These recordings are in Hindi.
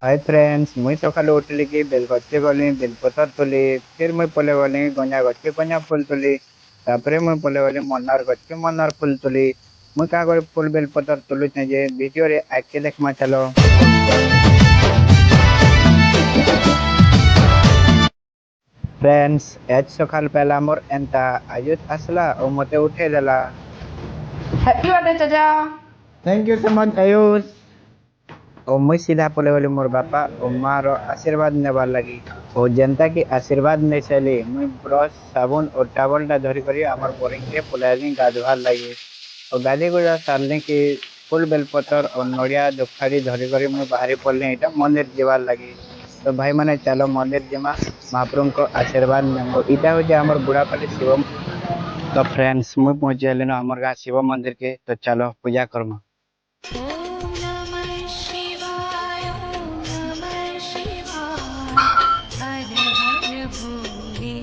हाय फ्रेंड्स, मुई सकालू उठली कि बेल गछे गली बेलपतर तुली। फिर मुई पले गली गंजा गछे गंजा फूल तुली। तापरे मुई पले गली मन्नार गछे मन्नार फूल तुली। मुई का करे फूल बेलपतर तुलु जे वीडियो रे आके देखमा चलो। फ्रेंड्स, आज सकाल पहला मोर एंता आयुष आसला और मते उठे देला। हैप्पी बर्थडे चाचा। Thank you so much Ayush. और मुई सीधा पले गली मोर बापा और माँ रो आशीर्वाद नेबार लगी। और जनता की आशीर्वाद नहीं चली मुई ब्रश साबुन और टावल टा धरी करी हमर बोरिंग के पलाली गाधवार लगी। और गाधी गुड़ा सारले की फुल बेलपतर और नड़िया दुखाड़ी धरी करी मुई बाहरी पड़ली इटा मंदिर जीवार लगी। तो भाई माने चलो मंदिर जिमा महाप्रभु को आशीर्वाद नेबो। इटा हो हमर बुढ़ापाली शिव। तो फ्रेंड्स मुई पहुंच गए हमर गाँव शिव मंदिर के। तो चलो पूजा करमा। ओम नमः शिवाय ओम नमः शिवाय हर हर भोले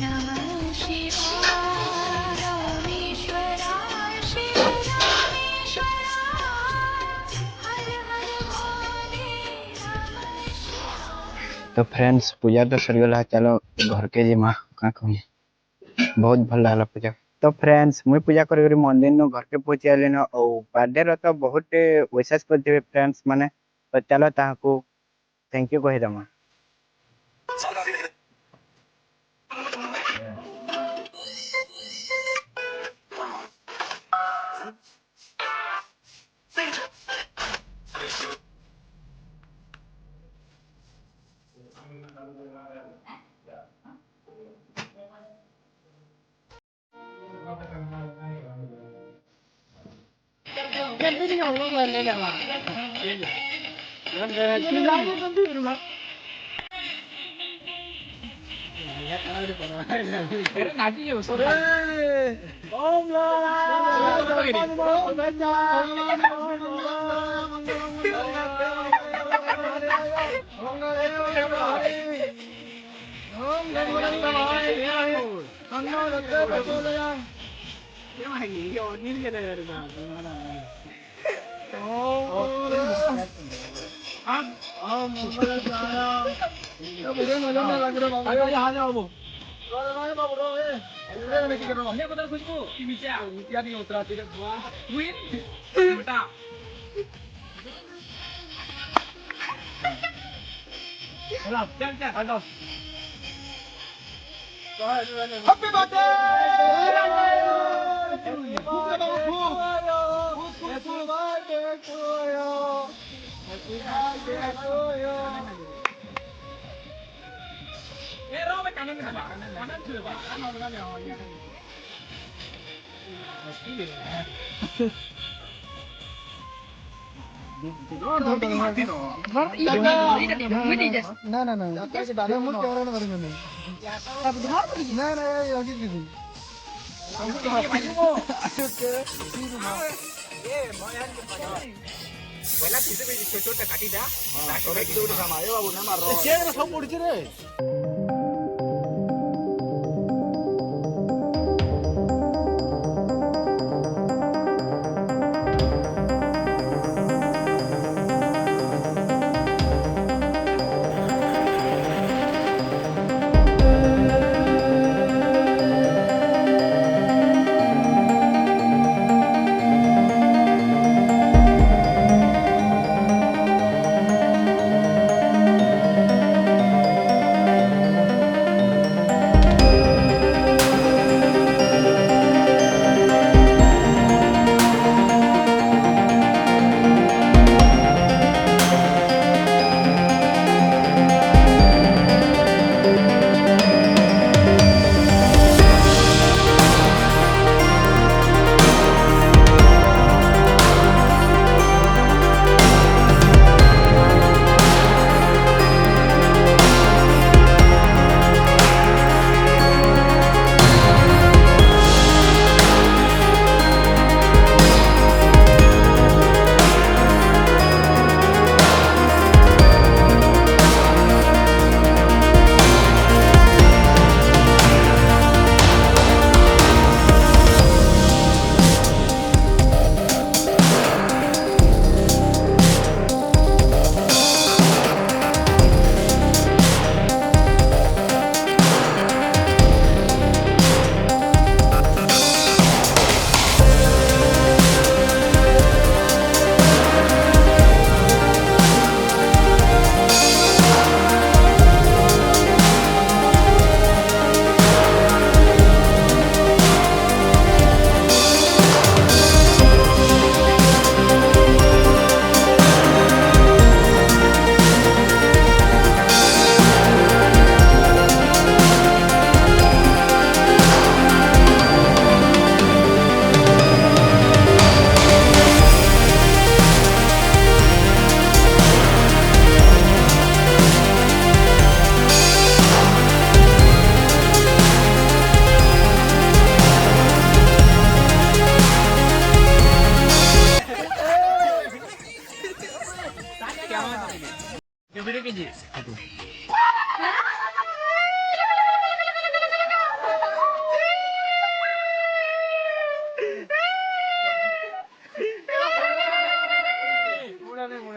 नमः शिवाय रामेश्वराय शिव रामेश्वराय हर हर भोले नमः शिवाय। तो फ्रेंड्स पूजा तो सर गला चलो घर के जिमा का कहूँ बहुत भल लागला पूजा। तो फ्रेंड्स मुई पूजा करी मंदिर नु घर के पहुंची आली न। और बर्थडे रो तो बहुत विशेष करते फ्रेंड्स माने। तो चलो ताको थैंक यू कहि दमा।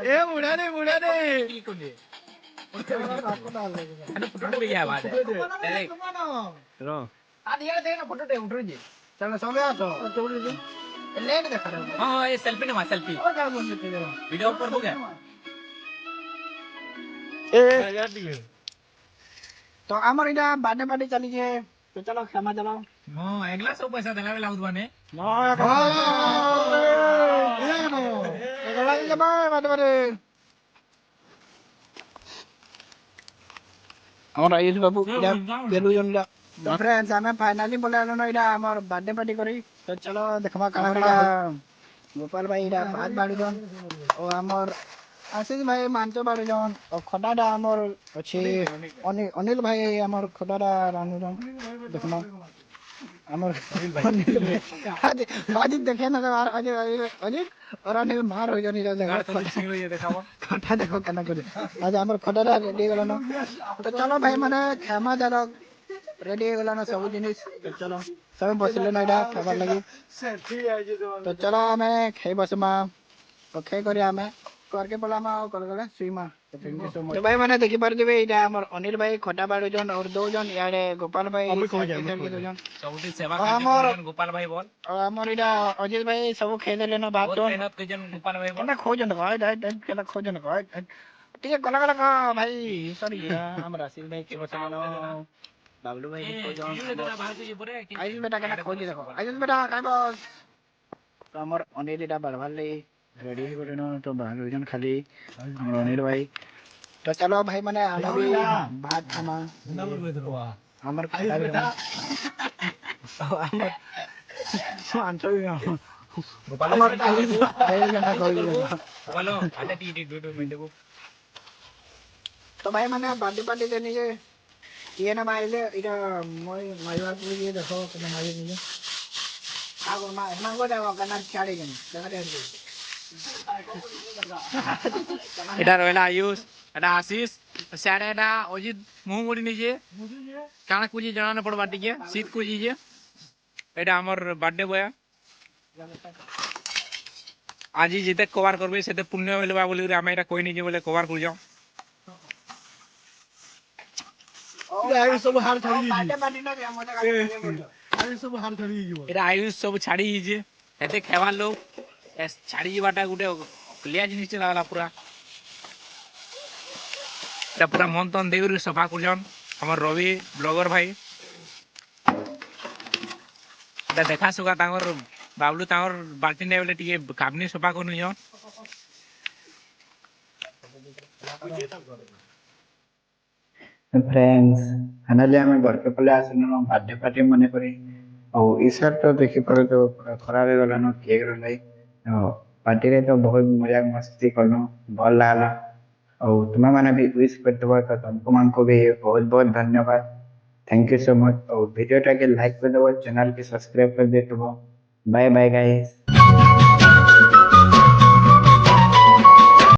ए बुढ़ा ने रो चलो सो गया तो ले के देखा हाँ ये सेल्फी ना सेल्फी वीडियो पर हो गया तो हमारे इधर बाटे बाटे चली है तो चलो क्षमा चलो हाँ एक लाख सब पैसा देना वाला उस बने আমার আয়ুষ বাবু গেলু জন তো फ्रेंड्स আমি ফাইনালি বলে আলো না এটা আমার বার্থডে পার্টি করি তো চলো দেখবা কানা কানা গোপাল ভাই এটা ভাত বাড়ি জন ও আমার আশিস ভাই মানতো বাড়ি জন ও খটাটা আমার আছে অনিল ভাই আমার খটাটা রানু জন দেখবা আমার অনিল ভাই আজ দেখে না আজ और अनिल मार हो जानी देखा खटा देखो केना करे आज हमर खटारा रेडी गेलो न तो चलो भाई माने क्षमा चलो रेडी गेलो न सब जिनिस तो चलो सब बसले न इडा खाবার লাগি तो चलो हमें खाई बसमा तो खाई करी हमें करके बोला मा कर गले सुईमा तो भाई माने देखि पार देबे इडा हमर अनिल भाई खटा बारो जन और दो जन यारे गोपाल भाई दो जन सबसे सेवा करने गोपाल भाई बोल और हमर इडा अजित भाई सब खाई देले न भात तो मेहनत के जन गोपाल भाई बोल ना खोजन भाई केला खोजन भाई ठीक है गला गला का भाई सॉरी हमरा आशीष भाई के बसनो बाबलू भाई खोजन आयुष बेटा केना खोज देखो आयुष बेटा काय बस तो हमर अनिल इडा बड़वाले रेडी करे न तो बाहर जन खाली हमर अनिल भाई तो चलो भाई माने आना भी भात खामा हमर खाई बेटा हमर आंसो गोपाल बोलो आधा टी दो मिनट को तो भाई मैंने बर्थडे पार्टी देनी है ये ना भाई ले इधर मैं मायवा को ये देखो कितना मायवा नहीं है आगो मां को देखो कितना चाड़ी गई देखा दे এটা রইলা আয়ুষ এটা আশিস স্যার এটা অজিত মুহ মুড়ি নিছে কানা কুজি জানানো পড়বা টিকে শীত কুজি যে এটা আমার বার্থডে বয়া আজি যেতে কভার করবে সেতে পুণ্য হইলবা বলি আমি এটা কই নিছে বলে কভার করি যাও आयुष सब हार छाड़ी बर्थडे पार्टी ना मजा आयुष सब हार छाड़ी এটা আয়ুষ সব ছাড়ি যে এতে খেবার লোক ছাড়ি যাবাটা গুটে ক্লিয়া জিনিস লাগলা পুরা এটা পুরা মন তন দেই সফা করছন আমার রবি ব্লগার ভাই এটা দেখা সুগা তাঙ্গর বাবলু তাঙ্গর বালতি নেই বলে টিকে কাবনি সফা করনু জন फ्रेंड्स फाइनली हमें घर के पले आसनो बर्थडे पार्टी मने करी और ईश्वर तो देखि पड़े तो खराब हो गला न केक रलाई पार्टी रे तो बहुत मजाक मस्ती करनो भल लागला और तुम्हें माने भी विश करते हो तो तुमको मान को भी बहुत बहुत धन्यवाद थैंक यू सो मच और वीडियो टाके लाइक कर दो चैनल के सब्सक्राइब कर दे तो बाय बाय गाइस